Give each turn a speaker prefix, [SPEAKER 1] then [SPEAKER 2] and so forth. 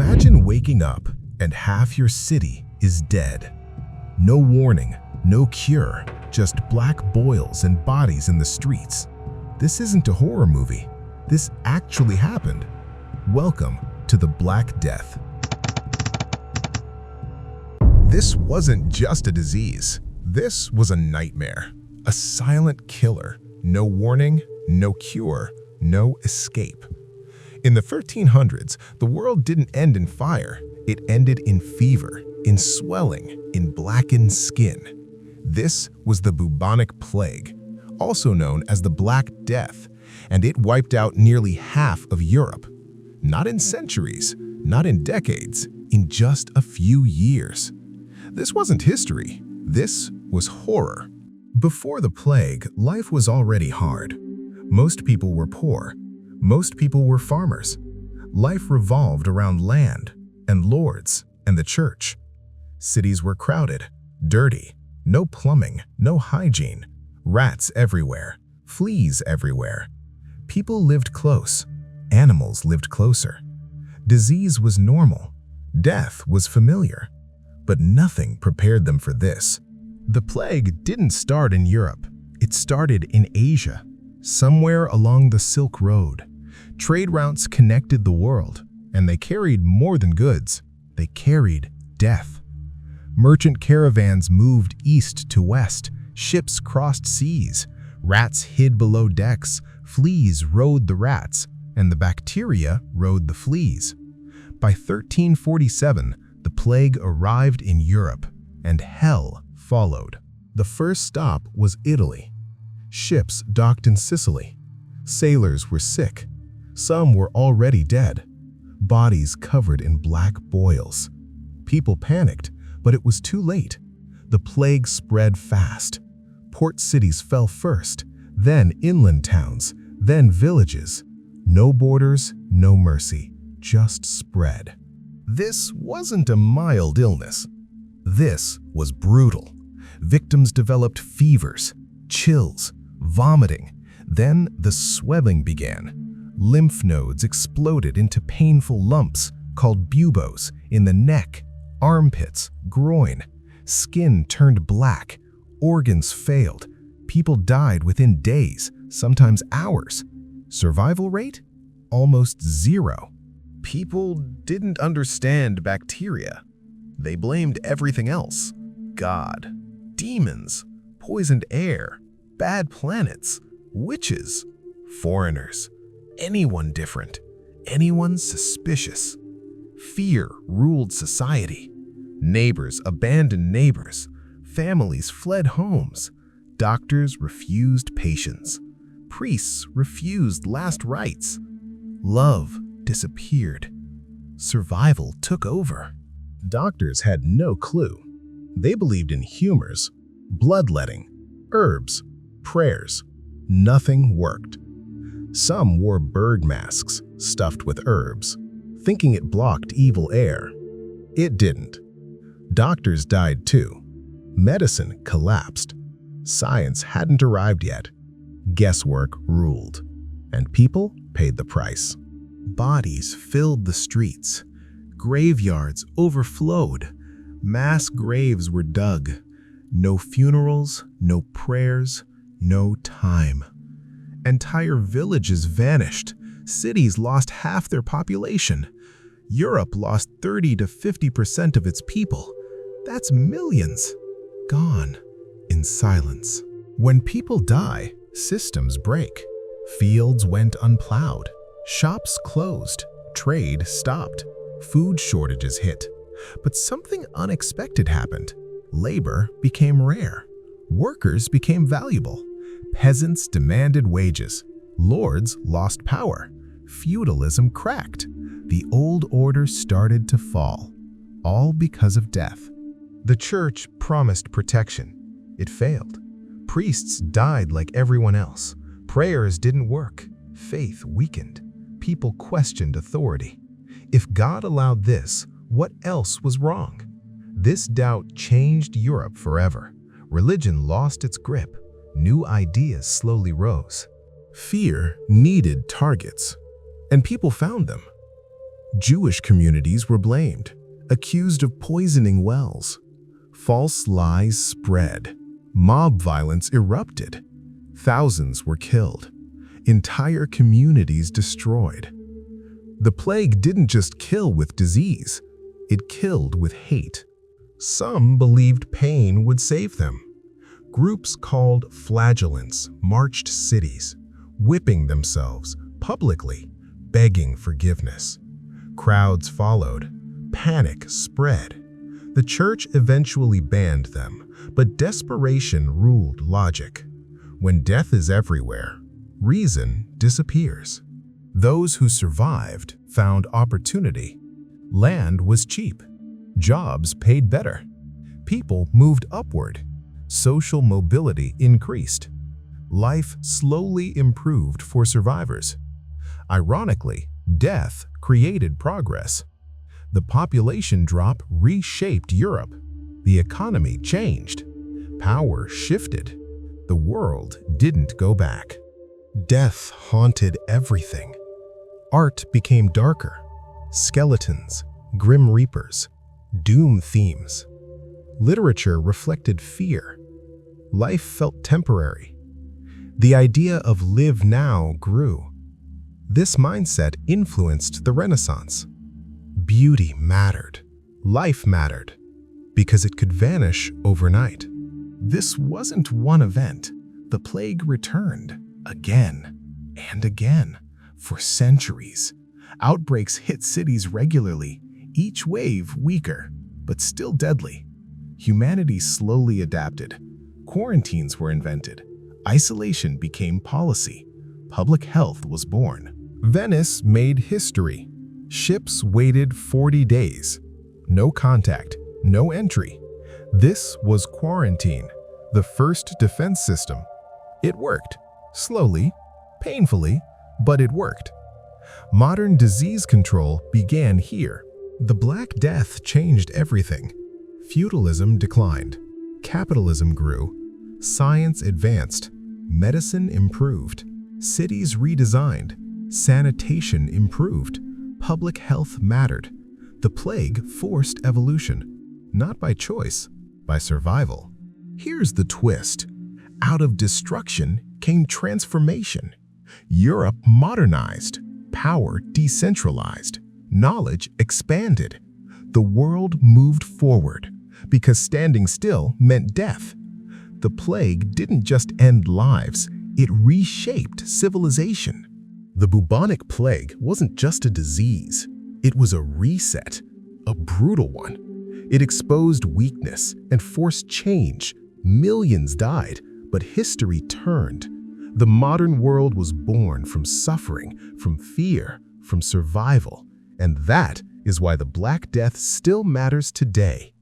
[SPEAKER 1] Imagine waking up and half your city is dead. No warning, no cure, just black boils and bodies in the streets. This isn't a horror movie. This actually happened. Welcome to the Black Death. This wasn't just a disease. This was a nightmare. A silent killer. No warning, no cure, no escape. In the 1300s, the world didn't end in fire. It ended in fever, in swelling, in blackened skin. This was the Bubonic Plague, also known as the Black Death, and it wiped out nearly half of Europe. Not in centuries, not in decades, in just a few years. This wasn't history. This was horror. Before the plague, life was already hard. Most people were poor. Most people were farmers. Life revolved around land and lords and the church. Cities were crowded, dirty, no plumbing, no hygiene, rats everywhere, fleas everywhere. People lived close. Animals lived closer. Disease was normal. Death was familiar. But nothing prepared them for this. The plague didn't start in Europe. It started in Asia, somewhere along the Silk Road. Trade routes connected the world, and they carried more than goods. They carried death. Merchant caravans moved east to west. Ships crossed seas. Rats hid below decks. Fleas rode the rats, and the bacteria rode the fleas. By 1347, the plague arrived in Europe, and hell followed. The first stop was Italy. Ships docked in Sicily. Sailors were sick. Some were already dead, bodies covered in black boils. People panicked, but it was too late. The plague spread fast. Port cities fell first, then inland towns, then villages. No borders, no mercy, just spread. This wasn't a mild illness. This was brutal. Victims developed fevers, chills, vomiting. Then the swelling began. Lymph nodes exploded into painful lumps called buboes in the neck, armpits, groin. Skin turned black. Organs failed. People died within days, sometimes hours. Survival rate? Almost zero. People didn't understand bacteria. They blamed everything else. God, demons, poisoned air, bad planets, witches, foreigners, anyone different, anyone suspicious. Fear ruled society. Neighbors abandoned neighbors. Families fled homes. Doctors refused patients. Priests refused last rites. Love disappeared. Survival took over. Doctors had no clue. They believed in humors, bloodletting, herbs, prayers. Nothing worked. Some wore bird masks stuffed with herbs, thinking it blocked evil air. It didn't. Doctors died too. Medicine collapsed. Science hadn't arrived yet. Guesswork ruled, and people paid the price. Bodies filled the streets. Graveyards overflowed. Mass graves were dug. No funerals, no prayers, no time. Entire villages vanished. Cities lost half their population. Europe lost 30 to 50% of its people. That's millions. Gone in silence. When people die, systems break. Fields went unplowed. Shops closed. Trade stopped. Food shortages hit. But something unexpected happened. Labor became rare. Workers became valuable. Peasants demanded wages. Lords lost power. Feudalism cracked. The old order started to fall. All because of death. The church promised protection. It failed. Priests died like everyone else. Prayers didn't work. Faith weakened. People questioned authority. If God allowed this, what else was wrong? This doubt changed Europe forever. Religion lost its grip. New ideas slowly rose. Fear needed targets, and people found them. Jewish communities were blamed, accused of poisoning wells. False lies spread. Mob violence erupted. Thousands were killed. Entire communities destroyed. The plague didn't just kill with disease, it killed with hate. Some believed pain would save them. Groups called flagellants marched cities, whipping themselves publicly, begging forgiveness. Crowds followed. Panic spread. The church eventually banned them, but desperation ruled logic. When death is everywhere, reason disappears. Those who survived found opportunity. Land was cheap. Jobs paid better. People moved upward. Social mobility increased. Life slowly improved for survivors. Ironically, death created progress. The population drop reshaped Europe. The economy changed. Power shifted. The world didn't go back. Death haunted everything. Art became darker. Skeletons, grim reapers, doom themes. Literature reflected fear. Life felt temporary. The idea of live now grew. This mindset influenced the Renaissance. Beauty mattered. Life mattered, because it could vanish overnight. This wasn't one event. The plague returned again and again for centuries. Outbreaks hit cities regularly, each wave weaker, but still deadly. Humanity slowly adapted. Quarantines were invented. Isolation became policy. Public health was born. Venice made history. Ships waited 40 days. No contact, no entry. This was quarantine, the first defense system. It worked. Slowly, painfully, but it worked. Modern disease control began here. The Black Death changed everything. Feudalism declined. Capitalism grew. Science advanced. Medicine improved. Cities redesigned. Sanitation improved. Public health mattered. The plague forced evolution, not by choice, by survival. Here's the twist. Out of destruction came transformation. Europe modernized. Power decentralized. Knowledge expanded. The world moved forward, because standing still meant death. The plague didn't just end lives, it reshaped civilization. The Bubonic Plague wasn't just a disease, it was a reset, a brutal one. It exposed weakness and forced change. Millions died, but history turned. The modern world was born from suffering, from fear, from survival. And that is why the Black Death still matters today.